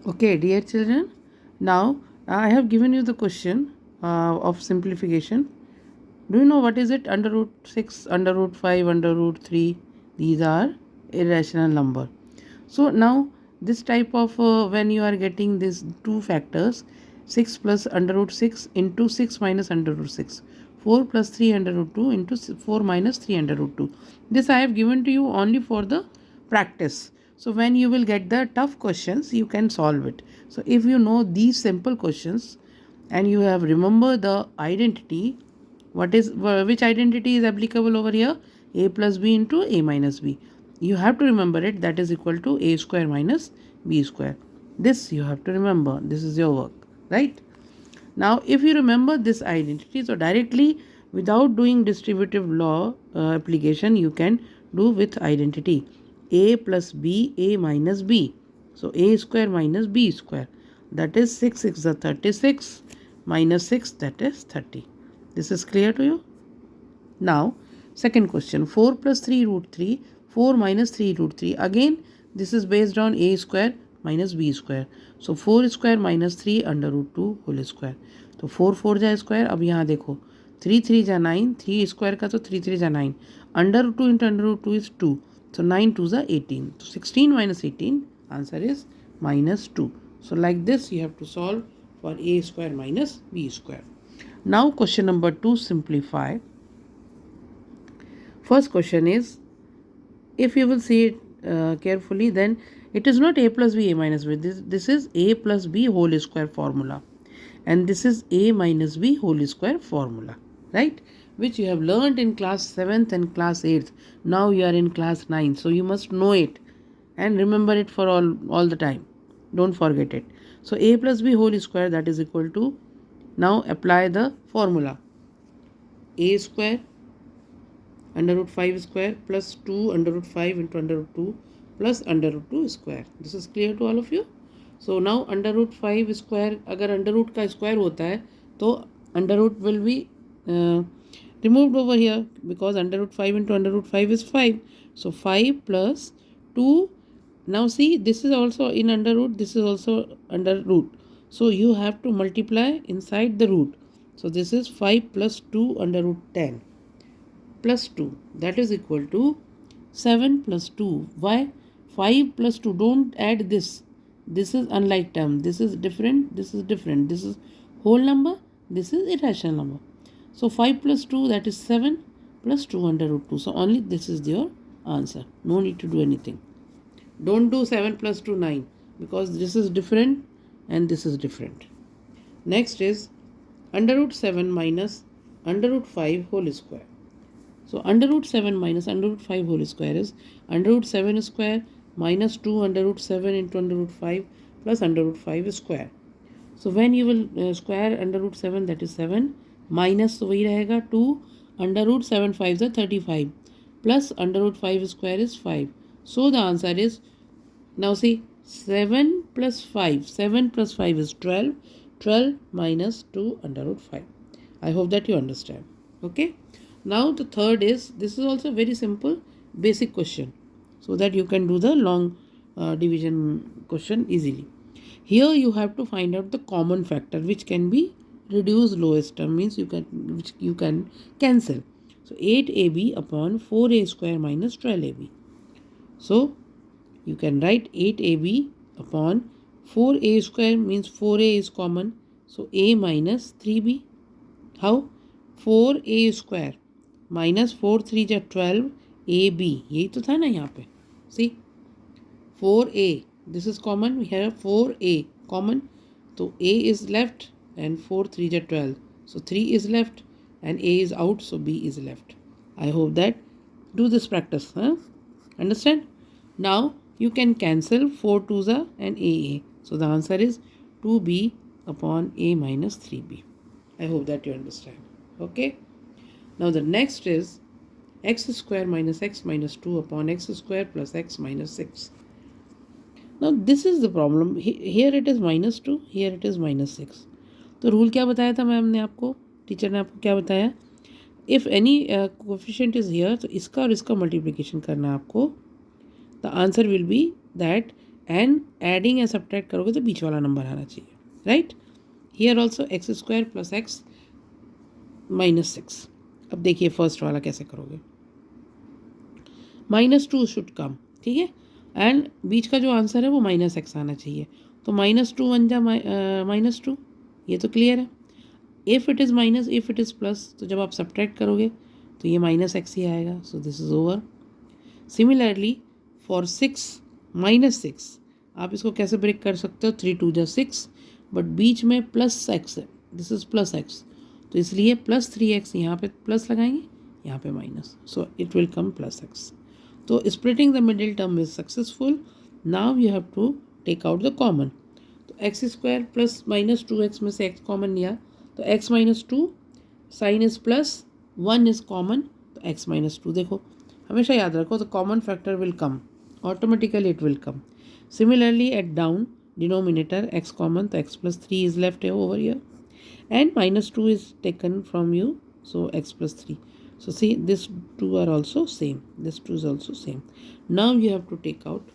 Okay, dear children, now I have given you the question of simplification. Do you know what is it? Under root 6, under root 5, under root 3. These are irrational number. So now this type of when you are getting these two factors, 6 plus under root 6 into 6 minus under root 6, 4 plus 3 under root 2 into 4 minus 3 under root 2. This I have given to you only for the practice. So when you will get the tough questions, you can solve it. So if you know these simple questions and you have remember the identity, what is which identity is applicable over here? A plus b into a minus b. You have to remember it, that is equal to a square minus b square. This you have to remember. This is your work, right? Now if you remember this identity, so directly without doing distributive law application, you can do with identity a plus b, a minus b. So a square minus b square, that is 6 6 is 36 minus 6, that is 30. This is clear to you? Now second question, 4 plus 3 root 3, 4 minus 3 root 3. Again this is based on a square minus b square. So 4 square minus 3 under root 2 whole square. तो 4 4 जा square. अब यहाँ देखो 3 3 जा 9, 3 square का तो 3 3 जा 9, under root 2 into under root 2 is 2, so 9 2 जा 18. So 16 minus 18, answer is minus 2. So like this you have to solve for a square minus b square. Now question number 2, simplify. First question is, if you will see it carefully, then it is not a plus b, a minus b. This is a plus b whole square formula. And this is a minus b whole square formula, right? Which you have learned in class 7th and class 8th. Now you are in class 9th. So you must know it and remember it for all the time. Don't forget it. So a plus b whole square, that is equal to, now apply the formula. A square under root 5 square plus 2 under root 5 into under root 2 plus under root 2 square. This is clear to all of you? So now under root 5 square, अगर under root का square होता है तो under root will be removed over here, because under root 5 into under root 5 is 5. So 5 plus 2. Now see, this is also in under root, this is also under root. So you have to multiply inside the root. So this is 5 plus 2 under root 10 plus 2, that is equal to 7 plus 2. Why? 5 plus 2, don't add this. This is unlike term. This is different. This is different. This is whole number. This is irrational number. So 5 plus 2, that is 7 plus 2 under root 2. So only this is your answer. No need to do anything. Don't do 7 plus 2 9, because this is different and this is different. Next is under root 7 minus under root 5 whole square. So under root 7 minus under root 5 whole square is under root 7 square minus 2 under root 7 into under root 5 plus under root 5 square. So when you will square under root 7, that is 7, minus तो वही रहेगा 2 under root 7 5 is 35 plus under root 5 square is 5. So the answer is, now see, 7 plus 5. 7 plus 5 is 12. 12 minus 2 under root 5. I hope that you understand. Okay. Now the third is, this is also very simple basic question, so that you can do the long division question easily. Here you have to find out the common factor which can be reduced lowest term, means which you can cancel. So 8ab upon 4a square minus 12ab. So you can write 8ab upon 4a square, means 4a is common. So a minus 3b. How? 4a square minus 4 3 जा 12 ab, यही तो था ना यहाँ पे. See, 4a, this is common. We have 4a common, so a is left and 4 3 जा 12, so 3 is left and a is out, so b is left. I hope that do this practice. Understand? Now you can cancel 4 2s and a. So the answer is 2b upon a minus 3b. I hope that you understand. Okay. Now the next is x square minus x minus 2 upon x square plus x minus 6. Now this is the problem. Here it is minus 2, here it is minus 6. तो rule क्या बताया था ma'am ने आपको, teacher ने आपको क्या बताया? If any coefficient is here, तो इसका और इसका मल्टीप्लिकेशन करना है आपको. The answer will B that and adding या सब्ट्रैक्ट करोगे तो बीच वाला नंबर आना चाहिए, right. Here also x square plus x minus 6। अब देखिए फर्स्ट वाला कैसे करोगे, -2 शुड कम, ठीक है, एंड बीच का जो आंसर है वो -x आना चाहिए। तो -2 वन जा -2, ये तो क्लियर है। If it is minus, if it is plus, तो जब आप सब्ट्रैक्ट करोगे तो ये -x ही आएगा। So this is over. Similarly for 6 -6, आप इसको कैसे ब्रेक कर सकते हो, 3 2 जा 6, बट बीच में +x है, दिस इज़ +x, तो इसलिए +3x यहाँ पे प्लस लगाएंगे, यहाँ पे minus, so it will come +x। तो splitting the middle term is successful. Now you have to take out the common. तो एक्स स्क्वायर प्लस -2x में से x कॉमन लिया तो x -2, sign is plus, 1 is common, तो x -2। देखो हमेशा याद रखो, the common factor will come, automatically it will come. Similarly at down denominator x common, तो x +3 is left over here, and -2 is taken from you, so x +3. So see, this two are also same, this 2 is also same. Now you have to take out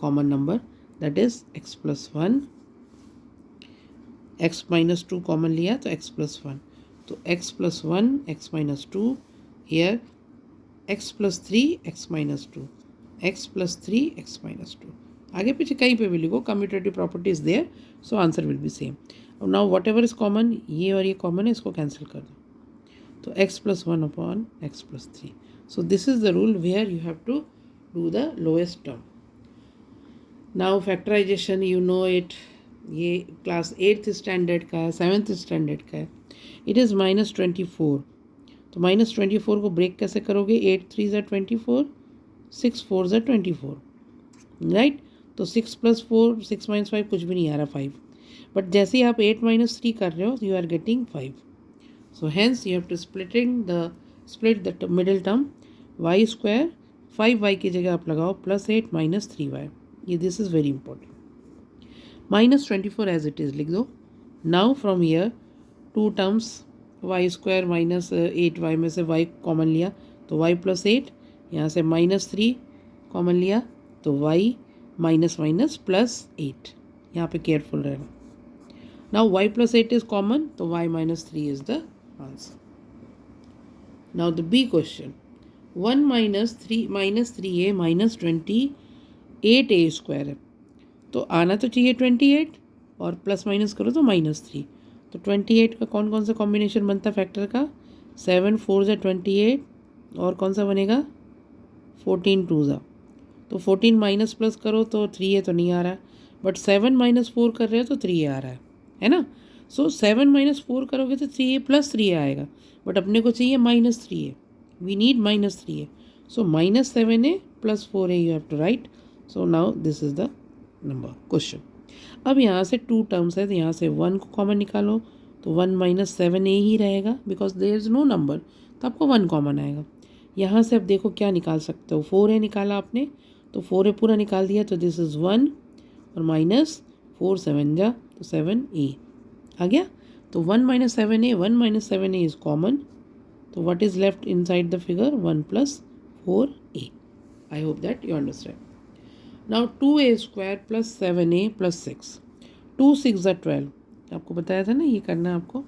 common number, that is x +1, x -2 common लिया तो x +1, तो x +1 x -2, here x +3 x -2, x +3 x -2, आगे पीछे कहीं पे भी लिखो, commutative property is there, so answer will be same. Now whatever is common, ये और ये कॉमन है, इसको कैंसिल कर दो, तो x +1 upon x +3। So this is the rule where you have to do the lowest term. Now factorization, you know it, ये class 8th standard का है, 7th स्टैंडर्ड का है। इट इज़ -24, तो -24 को ब्रेक कैसे करोगे, 8 3 ज़ा 24, 6 4 ज़ा 24, राइट। तो 6 + 4, 6 - 5 कुछ भी नहीं आ रहा, 5, बट जैसे ही आप 8 - 3 कर रहे हो, you are getting 5। So hence you have to split the middle term, y square 5y की जगह आप लगाओ +8 - 3y, ये this is very important. -24 as it is लिख दो। Now from here two terms, y square -8y में से y common लिया तो y +8, यहाँ से -3 कॉमन लिया तो y -+8, यहाँ पे केयरफुल रहना। नाउ y +8 इज कॉमन, तो y -3 is the answer. Now the B question, 1 - 3a -28a square है, तो आना तो चाहिए 28, और प्लस माइनस करो तो -3, तो 28 का कौन कौन सा कॉम्बिनेशन बनता है फैक्टर का, 7 4 ज़ा 28, और कौन सा बनेगा 14 2 ज़ा, तो 14 माइनस प्लस करो तो 3a तो नहीं आ रहा, बट 7 - 4 कर रहे हो तो 3a आ रहा है ना। सो 7 - 4 करोगे तो 3a + 3a आएगा, बट अपने को चाहिए -3a, वी नीड -3a, सो -7a + 4a you have to write. So now this is the number question. अब यहाँ से 2 टर्म्स है, तो यहाँ से 1 को कॉमन निकालो, तो 1 - 7a ही रहेगा, because there is no number, तो आपको 1 कॉमन आएगा। यहाँ से अब देखो क्या निकाल सकते हो, 4a निकाला आपने, तो 4a पूरा निकाल दिया, तो दिस इज़ 1, और -4 7 जा तो 7a आ गया, तो 1 - 7a, 1 - 7a इज़ कॉमन, तो what is left inside the figure, 1 + 4a। I hope that you understand. Now 2a square + 7a + 6, 2 6 ज़ा 12, आपको बताया था ना ये करना है आपको,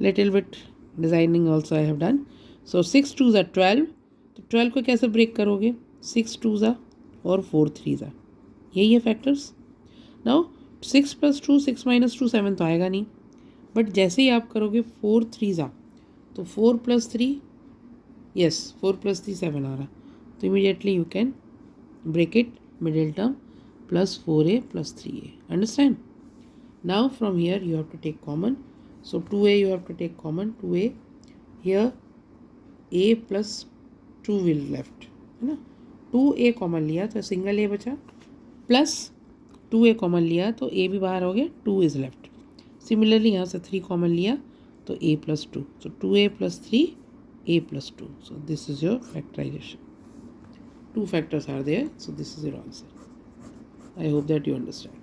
little bit designing also I have done. So 6 2 ज़ा 12, तो 12 को कैसे ब्रेक करोगे, 6 2 ज़ा और 4 3 ज़ा, यही है फैक्टर्स। नाउ 6 + 2 6 - 2 7 तो आएगा नहीं, बट जैसे ही आप करोगे 4 3 ज़ा, तो 4 + 3, यस 4 + 3 7 आ रहा, तो immediately you can break it, middle term plus 4a plus 3a, understand? Now from here you have to take common, so 2a you have to take common, 2a, here a plus 2 will left, है ना, 2a common लिया तो single a बचा, plus 2a common लिया तो a भी बाहर हो गया, 2 इज़ लेफ्ट। सिमिलरली यहाँ से 3 कॉमन लिया तो a + 2, so 2a + 3 a + 2, so this is your factorization. 2 factors are there, so this is your answer. I hope that you understand.